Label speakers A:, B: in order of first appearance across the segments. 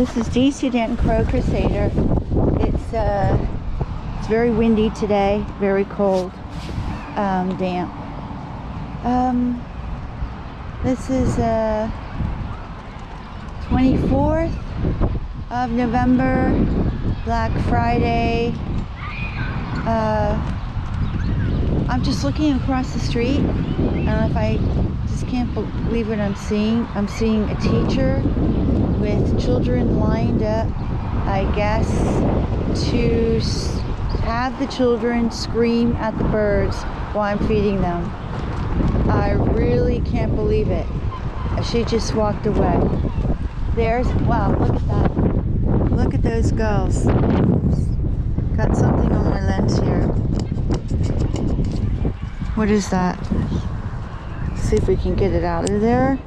A: This is DC Danton Crow Crusader. It's very windy today, very cold, damp. This is 24th of November, Black Friday. I'm just looking across the street, and I just can't believe what I'm seeing. I'm seeing a teacher with children lined up, I guess, to have the children scream at the birds while I'm feeding them. I really can't believe it. She just walked away. Wow, look at that. Look at those gulls. Oops. Got something on my lens here. What is that? Let's see if we can get it out of there.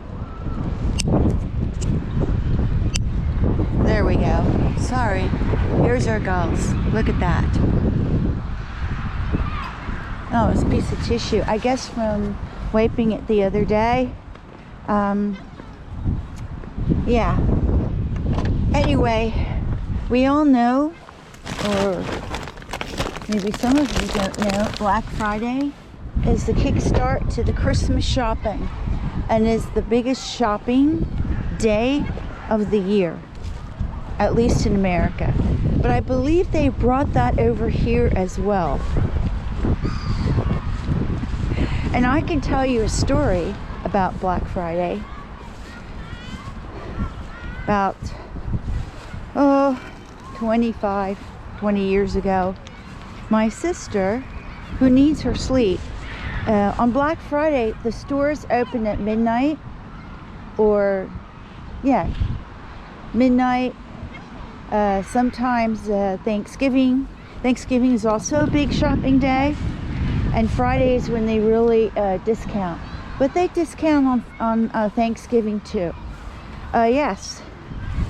A: There we go. Sorry. Here's our gulls. Look at that. Oh, it's a piece of tissue. I guess from wiping it the other day. Yeah. Anyway, we all know, or maybe some of you don't know, Black Friday is the kickstart to the Christmas shopping and is the biggest shopping day of the year, at least in America. But I believe they brought that over here as well. And I can tell you a story about Black Friday. About 20 years ago, my sister, who needs her sleep, on Black Friday the stores open at midnight, or midnight. Sometimes Thanksgiving is also a big shopping day, and Friday is when they really discount, but they discount on Thanksgiving too. Yes,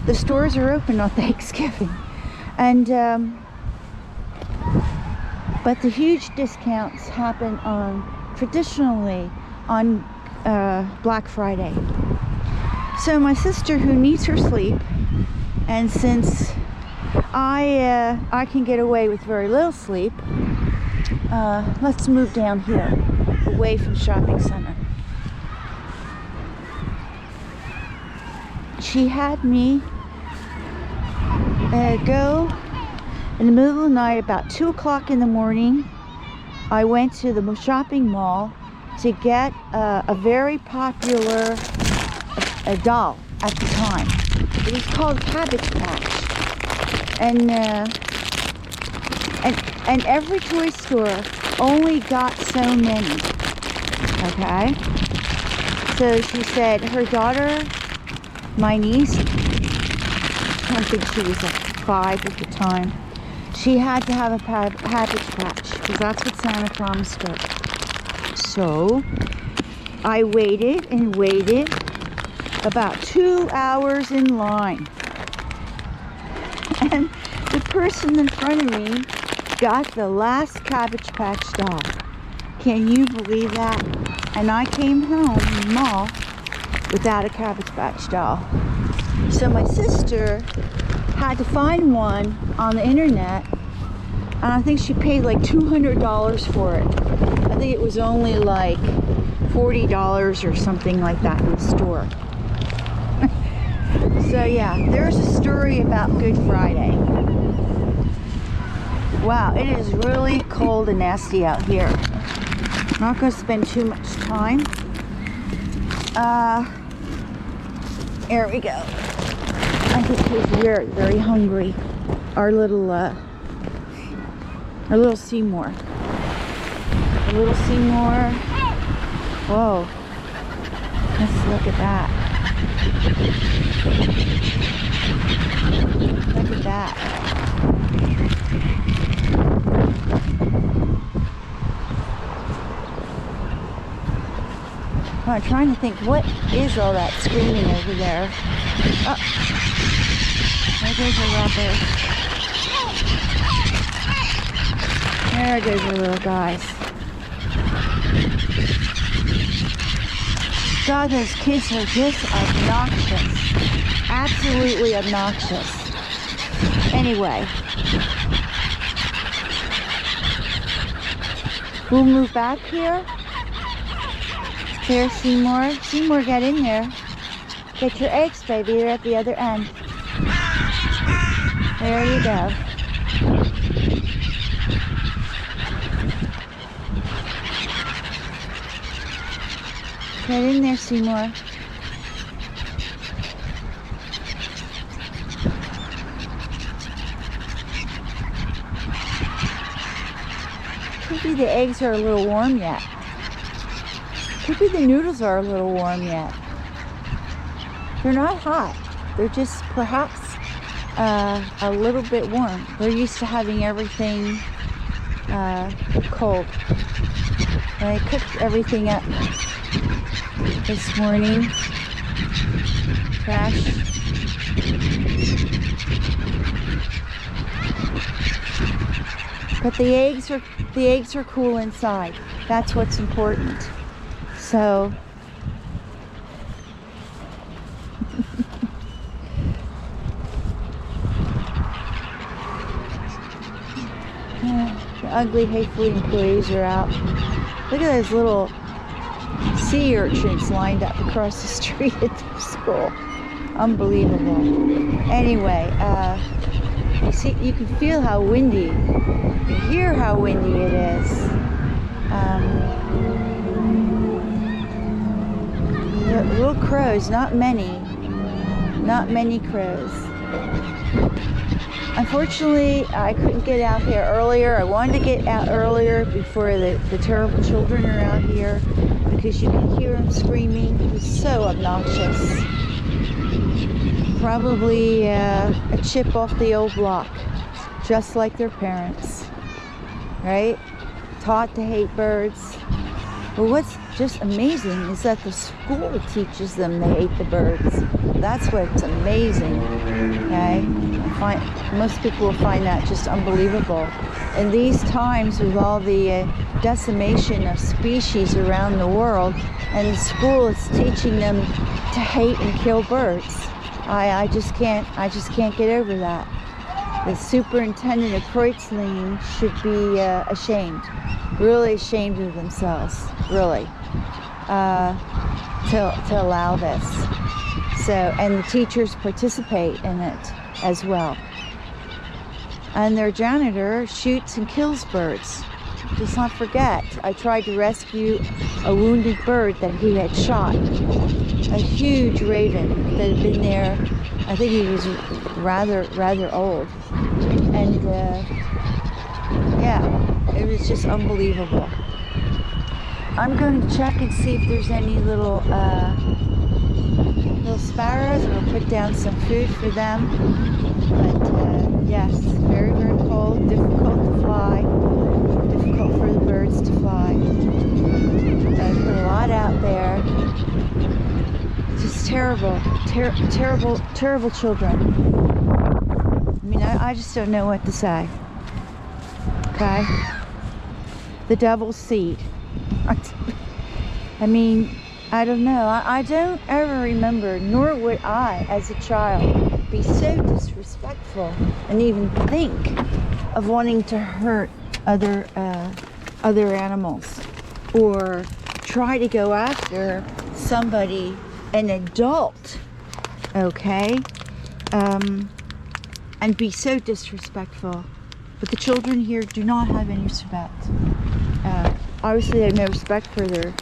A: the stores are open on Thanksgiving, and but the huge discounts happen traditionally on Black Friday. So my sister, who needs her sleep, and since I can get away with very little sleep, let's move down here, away from shopping center. She had me go in the middle of the night, about 2 o'clock in the morning. I went to the shopping mall to get a very popular doll at the time. It was called Cabbage Patch, and every toy store only got so many. Okay, so she said her daughter, my niece, I think she was like 5 at the time, she had to have a Cabbage Patch because that's what Santa promised her. So I waited and waited about 2 hours in line, and the person in front of me got the last Cabbage Patch doll. Can you believe that? And I came home from the mall without a Cabbage Patch doll. So my sister had to find one on the internet, and I think she paid like $200 for it. I think it was only like $40 or something like that in the store. So yeah, there's a story about Good Friday. Wow, it is really cold and nasty out here. I'm not going to spend too much time. There we go. I think he's very, very hungry. Our little Seymour. A little Seymour. Whoa. Let's look at that. Look at that. I'm trying to think, what is all that screaming over there? Oh, there goes a rubber. There goes our little guys. God, those kids are just obnoxious. Absolutely obnoxious. Anyway, we'll move back here. Here, Seymour. Seymour, get in there. Get your eggs, baby. They're at the other end. There you go. Get in there, Seymour. Could be the eggs are a little warm yet. Could be the noodles are a little warm yet. They're not hot. They're just perhaps a little bit warm. They're used to having everything cold. And I cooked everything up this morning. Fresh. But the eggs are cool inside. That's what's important. So the ugly, hateful employees are out. Look at those little sea urchins lined up across the street at the school. Unbelievable. Anyway, you see, you can feel how windy. You hear how windy it is. The little crows, not many crows. Unfortunately, I couldn't get out here earlier. I wanted to get out earlier before the terrible children are out here, because you can hear them screaming. It's so obnoxious. Probably a chip off the old block, just like their parents, right? Taught to hate birds. But what's just amazing is that the school teaches them they hate the birds. That's what's amazing, okay? Most people will find that just unbelievable. In these times, with all the decimation of species around the world, and the school is teaching them to hate and kill birds. I just can't get over that. The superintendent of Kreuzlingen should be ashamed, really ashamed of themselves, really, to allow this. So, and the teachers participate in it as well. And their janitor shoots and kills birds. Let's not forget, I tried to rescue a wounded bird that he had shot. A huge raven that had been there. I think he was rather old. And yeah, it was just unbelievable. I'm going to check and see if there's any little sparrows. I'll put down some food for them. But yes, very cold, difficult to fly, difficult for the birds to fly. I put a lot out there. Just terrible children. I mean, I just don't know what to say. Okay? The devil's seed. I mean, I don't know. I don't ever remember, nor would I, as a child, be so disrespectful and even think of wanting to hurt other animals or try to go after somebody, an adult, okay, and be so disrespectful. But the children here do not have any respect. Obviously, they have no respect for their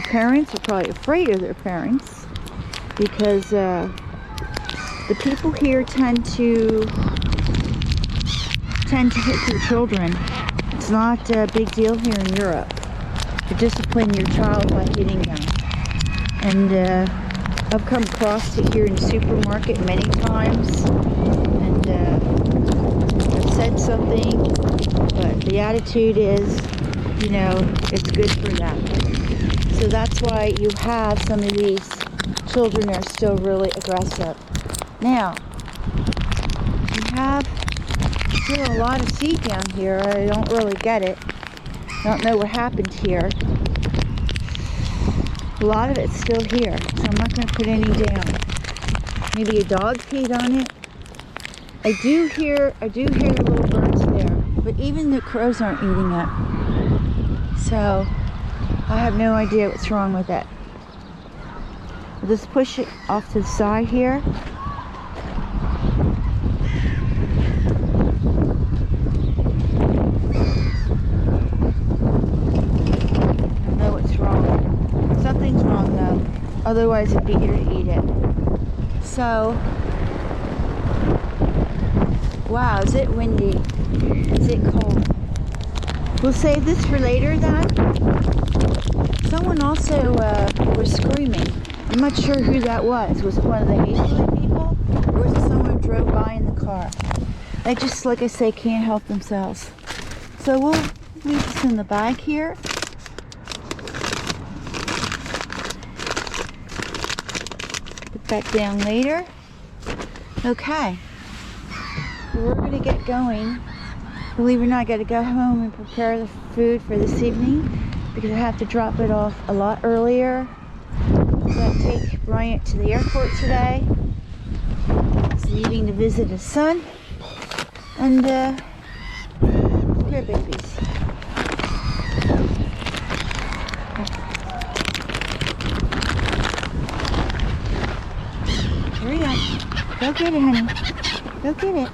A: parents. They're probably afraid of their parents, because the people here tend to hit their children. It's not a big deal here in Europe to discipline your child by hitting them. And I've come across it here in the supermarket many times, and I've said something, but the attitude is, you know, it's good for them. So that's why you have some of these children are still really aggressive. Now, you have still a lot of seed down here. I don't really get it. I don't know what happened here. A lot of it's still here, so I'm not going to put any down. Maybe a dog peed on it. I do hear little birds there, but even the crows aren't eating it. So I have no idea what's wrong with it. I'll just push it off to the side here. I know what's wrong. Something's wrong though. Otherwise it'd be here to eat it. So, wow, is it windy? Is it cold? We'll save this for later then. Someone also was screaming. I'm not sure who that was. Was it one of the Hazelwood people? Or was it someone who drove by in the car? They just, like I say, can't help themselves. So we'll leave this in the bag here. Put back down later. Okay. We're going to get going. Believe it or not, I got to go home and prepare the food for this evening because I have to drop it off a lot earlier. So I take Bryant to the airport today. He's leaving to visit his son. And, here, babies. Hurry up. Go get it, honey. Go get it.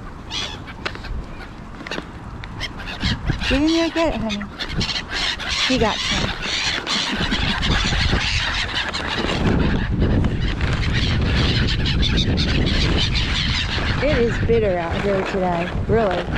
A: Get in there, get it, honey. You got some. It is bitter out here today, really.